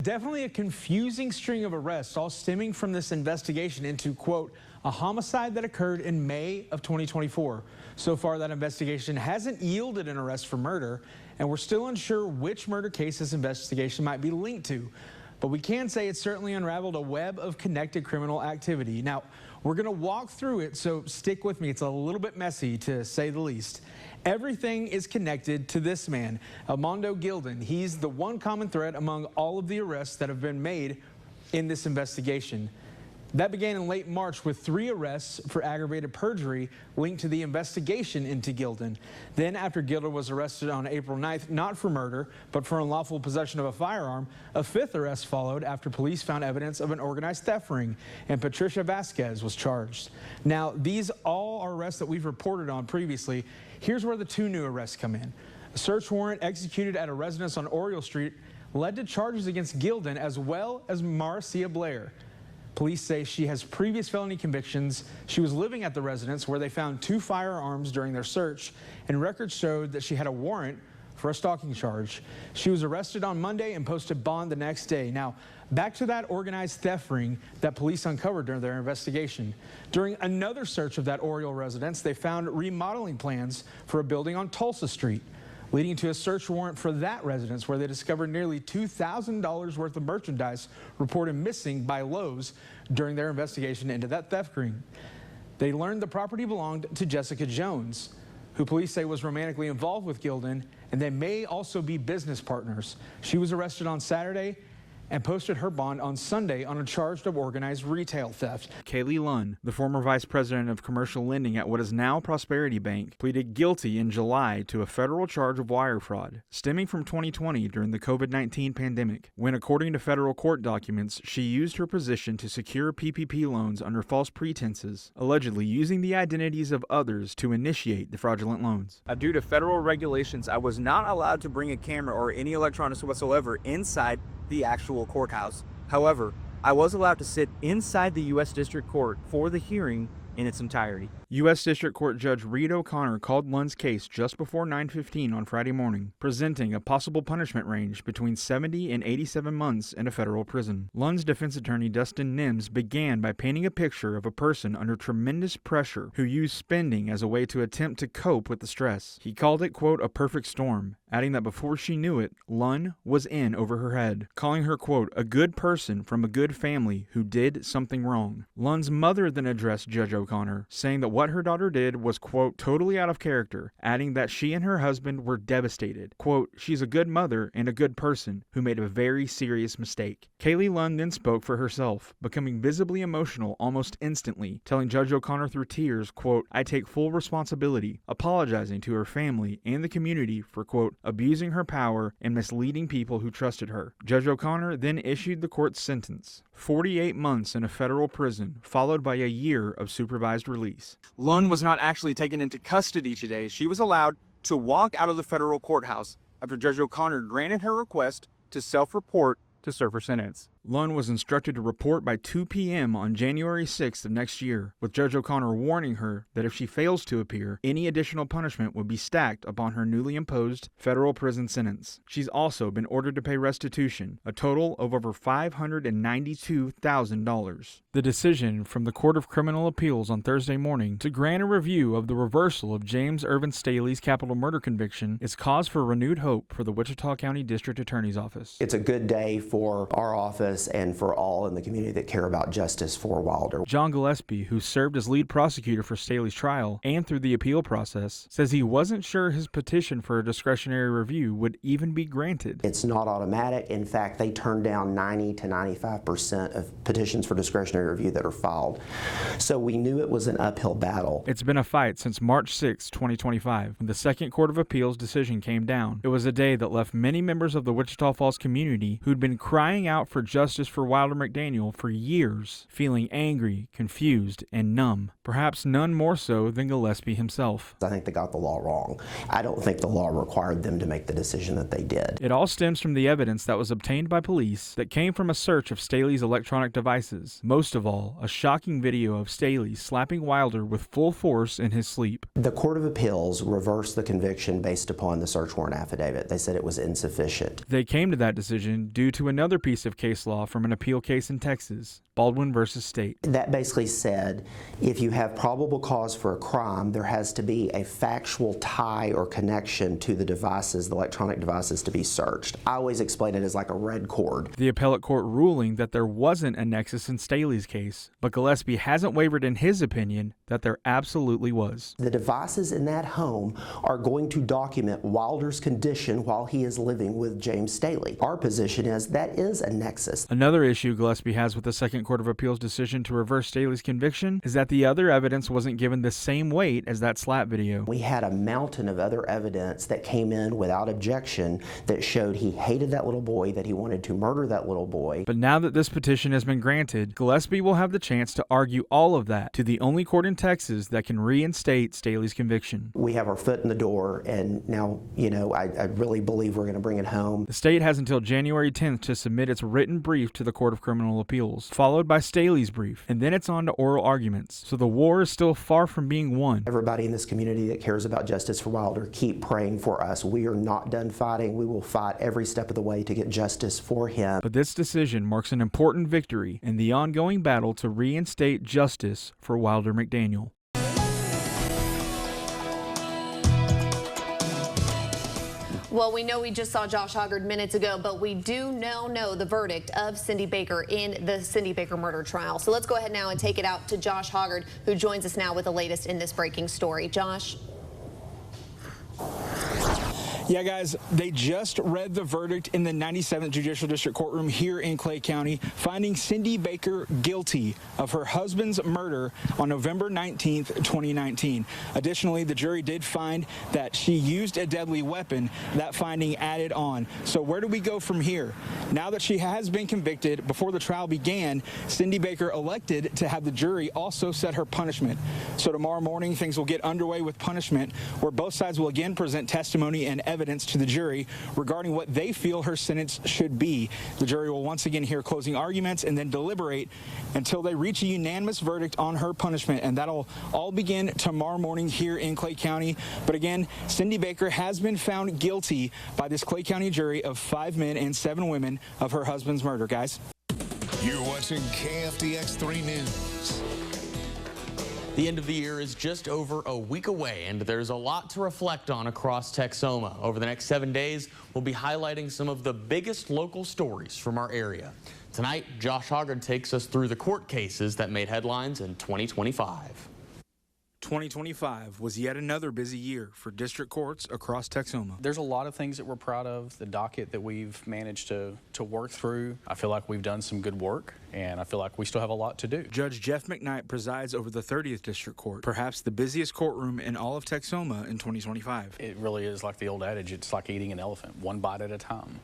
Definitely a confusing string of arrests, all stemming from this investigation into, quote, a homicide that occurred in May of 2024. So far, that investigation hasn't yielded an arrest for murder, and we're still unsure which murder case this investigation might be linked to. But we can say it's certainly unraveled a web of connected criminal activity. Now, we're going to walk through it, so stick with me. It's a little bit messy, to say the least. Everything is connected to this man, Elmondo Gildon. He's the one common thread among all of the arrests that have been made in this investigation. That began in late March with 3 arrests for aggravated perjury linked to the investigation into Gildon. Then, after Gildon was arrested on April 9th, not for murder, but for unlawful possession of a firearm, a 5th arrest followed after police found evidence of an organized theft ring, and Patricia Vasquez was charged. Now, these all are arrests that we've reported on previously. Here's where the 2 new arrests come in. A search warrant executed at a residence on Oriole Street led to charges against Gildon as well as Marcia Blair. Police say she has previous felony convictions. She was living at the residence where they found 2 firearms during their search, and records showed that she had a warrant for a stalking charge. She was arrested on Monday and posted bond the next day. Now, back to that organized theft ring that police uncovered during their investigation. During another search of that Oriole residence, they found remodeling plans for a building on Tulsa Street, leading to a search warrant for that residence where they discovered nearly $2,000 worth of merchandise reported missing by Lowe's during their investigation into that theft ring. They learned the property belonged to Jessica Jones, who police say was romantically involved with Gildon, and they may also be business partners. She was arrested on Saturday and posted her bond on Sunday on a charge of organized retail theft. Kaylee Lunn, the former vice president of commercial lending at what is now Prosperity Bank, pleaded guilty in July to a federal charge of wire fraud stemming from 2020 during the COVID-19 pandemic, when, according to federal court documents, she used her position to secure PPP loans under false pretenses, allegedly using the identities of others to initiate the fraudulent loans. Due to federal regulations, I was not allowed to bring a camera or any electronics whatsoever inside the actual courthouse. However, I was allowed to sit inside the U.S. District Court for the hearing in its entirety. U.S. District Court Judge Reed O'Connor called Lunn's case just before 9:15 on Friday morning, presenting a possible punishment range between 70 and 87 months in a federal prison. Lunn's defense attorney Dustin Nims began by painting a picture of a person under tremendous pressure who used spending as a way to attempt to cope with the stress. He called it, quote, a perfect storm, adding that before she knew it, Lunn was in over her head, calling her, quote, a good person from a good family who did something wrong. Lunn's mother then addressed Judge O'Connor, saying that what her daughter did was, quote, totally out of character, adding that she and her husband were devastated. Quote, she's a good mother and a good person who made a very serious mistake. Kaylee Lunn then spoke for herself, becoming visibly emotional almost instantly, telling Judge O'Connor through tears, quote, I take full responsibility, apologizing to her family and the community for, quote, abusing her power and misleading people who trusted her. Judge O'Connor then issued the court's sentence, 48 months in a federal prison, followed by a year of supervised release. Lunn was not actually taken into custody today. She was allowed to walk out of the federal courthouse after Judge O'Connor granted her request to self-report to serve her sentence. Lunn was instructed to report by 2 p.m. on January 6th of next year, with Judge O'Connor warning her that if she fails to appear, any additional punishment would be stacked upon her newly imposed federal prison sentence. She's also been ordered to pay restitution, a total of over $592,000. The decision from the Court of Criminal Appeals on Thursday morning to grant a review of the reversal of James Irvin Staley's capital murder conviction is cause for renewed hope for the Wichita County District Attorney's Office. It's a good day for our office and for all in the community that care about justice for Wilder. John Gillespie, who served as lead prosecutor for Staley's trial and through the appeal process, says he wasn't sure his petition for a discretionary review would even be granted. It's not automatic. In fact, they turn down 90 to 95% of petitions for discretionary review that are filed. So we knew it was an uphill battle. It's been a fight since March 6, 2025, when the Second Court of Appeals decision came down. It was a day that left many members of the Wichita Falls community who'd been crying out for justice justice for Wilder McDaniel for years, feeling angry, confused, and numb, perhaps none more so than Gillespie himself. I think they got the law wrong. I don't think the law required them to make the decision that they did. It all stems from the evidence that was obtained by police that came from a search of Staley's electronic devices. Most of all, a shocking video of Staley slapping Wilder with full force in his sleep. The Court of Appeals reversed the conviction based upon the search warrant affidavit. They said it was insufficient. They came to that decision due to another piece of case law from an appeal case in Texas, Baldwin versus State. That basically said, if you have probable cause for a crime, there has to be a factual tie or connection to the devices, the electronic devices to be searched. I always explain it as like a red cord. The appellate court ruling that there wasn't a nexus in Staley's case, but Gillespie hasn't wavered in his opinion that there absolutely was. The devices in that home are going to document Wilder's condition while he is living with James Staley. Our position is that is a nexus. Another issue Gillespie has with the Second Court of Appeals decision to reverse Staley's conviction is that the other evidence wasn't given the same weight as that slap video. We had a mountain of other evidence that came in without objection that showed he hated that little boy, that he wanted to murder that little boy. But now that this petition has been granted, Gillespie will have the chance to argue all of that to the only court in Texas that can reinstate Staley's conviction. We have our foot in the door, and now, I really believe we're going to bring it home. The state has until January 10th to submit its written brief to the Court of Criminal Appeals, followed by Staley's brief, and then it's on to oral arguments. So the war is still far from being won. Everybody in this community that cares about justice for Wilder, keep praying for us. We are not done fighting. We will fight every step of the way to get justice for him. But this decision marks an important victory in the ongoing battle to reinstate justice for Wilder McDaniel. Well, we know we just saw Josh Hoggard minutes ago, but we do now know the verdict of Cindi Baker in the Cindi Baker murder trial. So let's go ahead now and take it out to Josh Hoggard, who joins us now with the latest in this breaking story. Josh. Yeah, guys, they just read the verdict in the 97th Judicial District Courtroom here in Clay County, finding Cindi Baker guilty of her husband's murder on November 19th, 2019. Additionally, the jury did find that she used a deadly weapon. That finding added on. So where do we go from here? Now that she has been convicted, before the trial began, Cindi Baker elected to have the jury also set her punishment. So tomorrow morning, things will get underway with punishment, where both sides will again present testimony and evidence to the jury regarding what they feel her sentence should be. The jury will once again hear closing arguments and then deliberate until they reach a unanimous verdict on her punishment, and that'll all begin tomorrow morning here in Clay County. But again, Cindi Baker has been found guilty by this Clay County jury of 5 men and 7 women of her husband's murder. Guys, you're watching KFDX 3 News. The end of the year is just over a week away, and there's a lot to reflect on across Texoma. Over the next 7 days, we'll be highlighting some of the biggest local stories from our area. Tonight, Josh Hoggard takes us through the court cases that made headlines in 2025. 2025 was yet another busy year for district courts across Texoma. There's a lot of things that we're proud of, the docket that we've managed to work through. I feel like we've done some good work, and I feel like we still have a lot to do. Judge Jeff McKnight presides over the 30th District Court, perhaps the busiest courtroom in all of Texoma in 2025. It really is like the old adage, it's like eating an elephant, one bite at a time.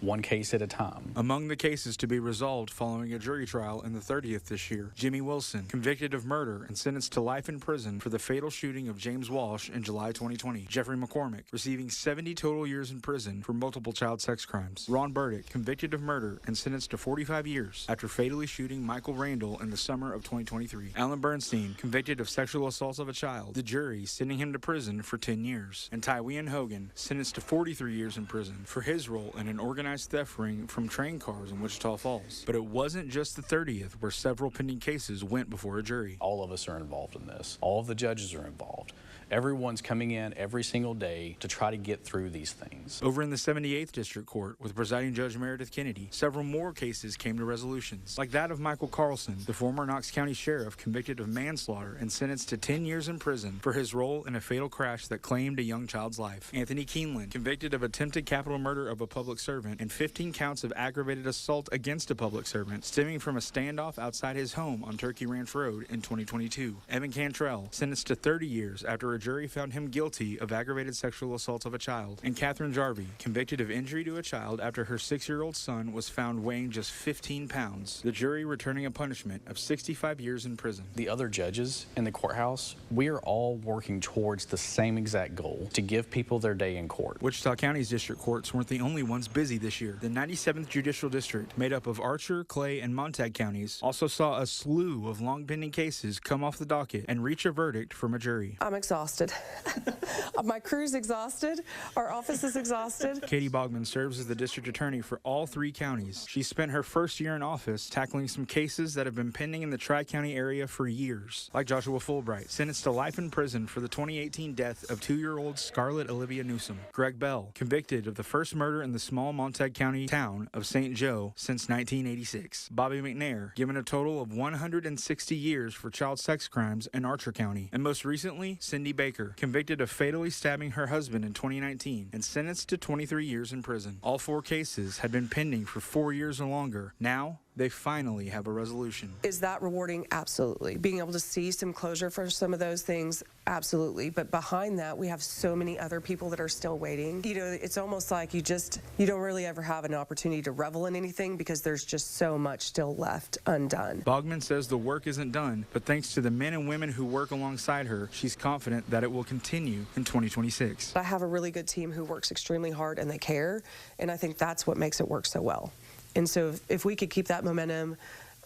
One case at a time. Among the cases to be resolved following a jury trial in the 30th this year, Jimmy Wilson, convicted of murder and sentenced to life in prison for the fatal shooting of James Walsh in July 2020. Jeffrey McCormick, receiving 70 total years in prison for multiple child sex crimes. Ron Burdick, convicted of murder and sentenced to 45 years after fatally shooting Michael Randall in the summer of 2023. Alan Bernstein, convicted of sexual assault of a child, the jury sending him to prison for 10 years. And Tywien Hogan, sentenced to 43 years in prison for his role in an organized theft ring from train cars in Wichita Falls. But it wasn't just the 30th where several pending cases went before a jury. All of us are involved in this. All of the judges are involved. Everyone's coming in every single day to try to get through these things. Over in the 78th District Court, with presiding Judge Meredith Kennedy, several more cases came to resolutions, like that of Michael Carlson, the former Knox County Sheriff convicted of manslaughter and sentenced to 10 years in prison for his role in a fatal crash that claimed a young child's life. Anthony Keeneland, convicted of attempted capital murder of a public servant and 15 counts of aggravated assault against a public servant stemming from a standoff outside his home on Turkey Ranch Road in 2022. Evan Cantrell, sentenced to 30 years after a jury found him guilty of aggravated sexual assault of a child. And Catherine Jarvie, convicted of injury to a child after her 6-year-old son was found weighing just 15 pounds. The jury returning a punishment of 65 years in prison. The other judges in the courthouse, we are all working towards the same exact goal, to give people their day in court. Wichita County's district courts weren't the only ones busy this year. The 97th Judicial District, made up of Archer, Clay, and Montague counties, also saw a slew of long-pending cases come off the docket and reach a verdict from a jury. I'm exhausted. My crew's exhausted. Our office is exhausted. Katie Bogman serves as the district attorney for all 3 counties. She spent her first year in office tackling some cases that have been pending in the Tri-County area for years, like Joshua Fulbright, sentenced to life in prison for the 2018 death of 2-year-old Scarlett Olivia Newsom. Greg Bell, convicted of the first murder in the small Montague County town of St. Joe since 1986. Bobby McNair, given a total of 160 years for child sex crimes in Archer County. And most recently, Cindi Baker, convicted of fatally stabbing her husband in 2019 and sentenced to 23 years in prison. All 4 cases had been pending for 4 years or longer. Now, they finally have a resolution. Is that rewarding? Absolutely. Being able to see some closure for some of those things? Absolutely. But behind that, we have so many other people that are still waiting. You know, it's almost like you don't really ever have an opportunity to revel in anything because there's just so much still left undone. Bogman says the work isn't done, but thanks to the men and women who work alongside her, she's confident that it will continue in 2026. I have a really good team who works extremely hard and they care, and I think that's what makes it work so well. And so if we could keep that momentum,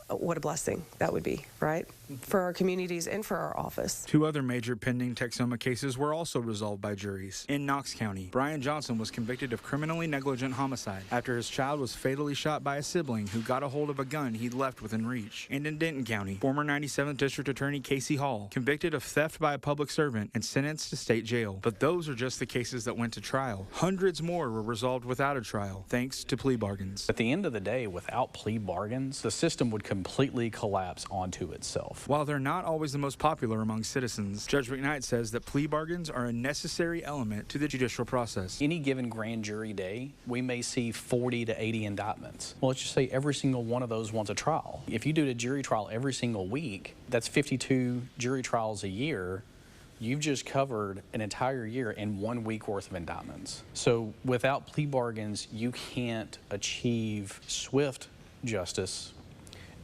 what a blessing that would be, right? For our communities and for our office. 2 other major pending Texoma cases were also resolved by juries. In Knox County, Brian Johnson was convicted of criminally negligent homicide after his child was fatally shot by a sibling who got a hold of a gun he'd left within reach. And in Denton County, former 97th District Attorney Casey Hall, convicted of theft by a public servant and sentenced to state jail. But those are just the cases that went to trial. Hundreds more were resolved without a trial, thanks to plea bargains. At the end of the day, without plea bargains, the system would completely collapse onto itself. While they're not always the most popular among citizens, Judge McKnight says that plea bargains are a necessary element to the judicial process. Any given grand jury day, we may see 40 to 80 indictments. Well, let's just say every single one of those wants a trial. If you do a jury trial every single week, that's 52 jury trials a year. You've just covered an entire year in 1 week worth of indictments. So without plea bargains, you can't achieve swift justice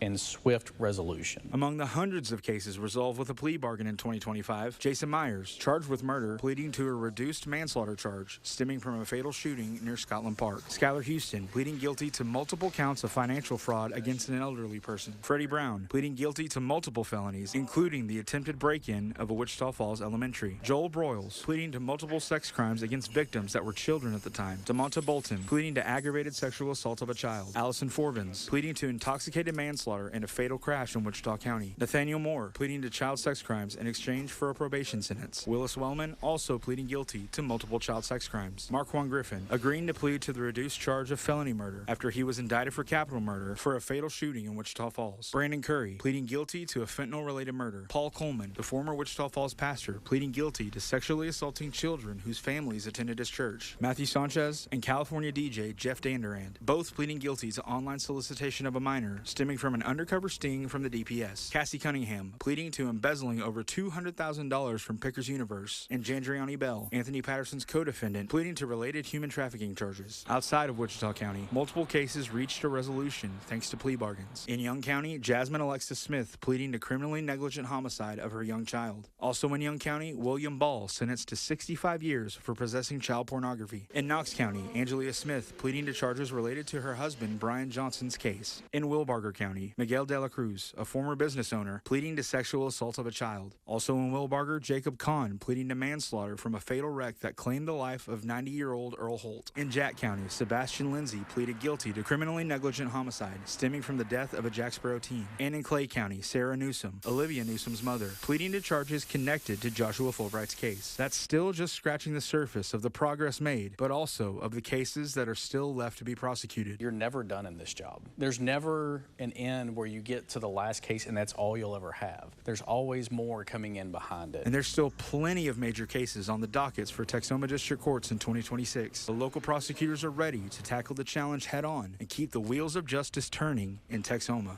and swift resolution. Among the hundreds of cases resolved with a plea bargain in 2025, Jason Myers, charged with murder, pleading to a reduced manslaughter charge stemming from a fatal shooting near Scotland Park. Skylar Houston, pleading guilty to multiple counts of financial fraud against an elderly person. Freddie Brown, pleading guilty to multiple felonies, including the attempted break-in of a Wichita Falls elementary. Joel Broyles, pleading to multiple sex crimes against victims that were children at the time. DeMonta Bolton, pleading to aggravated sexual assault of a child. Allison Forvins, pleading to intoxicated manslaughter and a fatal crash in Wichita County. Nathaniel Moore, pleading to child sex crimes in exchange for a probation sentence. Willis Wellman, also pleading guilty to multiple child sex crimes. Marquan Griffin, agreeing to plead to the reduced charge of felony murder after he was indicted for capital murder for a fatal shooting in Wichita Falls. Brandon Curry, pleading guilty to a fentanyl-related murder. Paul Coleman, the former Wichita Falls pastor, pleading guilty to sexually assaulting children whose families attended his church. Matthew Sanchez and California DJ Jeff Danderand, both pleading guilty to online solicitation of a minor stemming from an undercover sting from the DPS. Cassie Cunningham, pleading to embezzling over $200,000 from Pickers Universe. And Jandriani Bell, Anthony Patterson's co-defendant, pleading to related human trafficking charges. Outside of Wichita County, multiple cases reached a resolution thanks to plea bargains. In Young County, Jasmine Alexis Smith, pleading to criminally negligent homicide of her young child. Also in Young County, William Ball, sentenced to 65 years for possessing child pornography. In Knox County, Angelia Smith, pleading to charges related to her husband Brian Johnson's case. In Wilbarger County, Miguel de la Cruz, a former business owner, pleading to sexual assault of a child. Also in Wilbarger, Jacob Kahn, pleading to manslaughter from a fatal wreck that claimed the life of 90-year-old Earl Holt. In Jack County, Sebastian Lindsay pleaded guilty to criminally negligent homicide stemming from the death of a Jacksboro teen. And in Clay County, Sarah Newsom, Olivia Newsom's mother, pleading to charges connected to Joshua Fulbright's case. That's still just scratching the surface of the progress made, but also of the cases that are still left to be prosecuted. You're never done in this job. There's never an end end where you get to the last case and that's all you'll ever have. There's always more coming in behind it. And there's still plenty of major cases on the dockets for Texoma District Courts in 2026. The local prosecutors are ready to tackle the challenge head on and keep the wheels of justice turning in Texoma.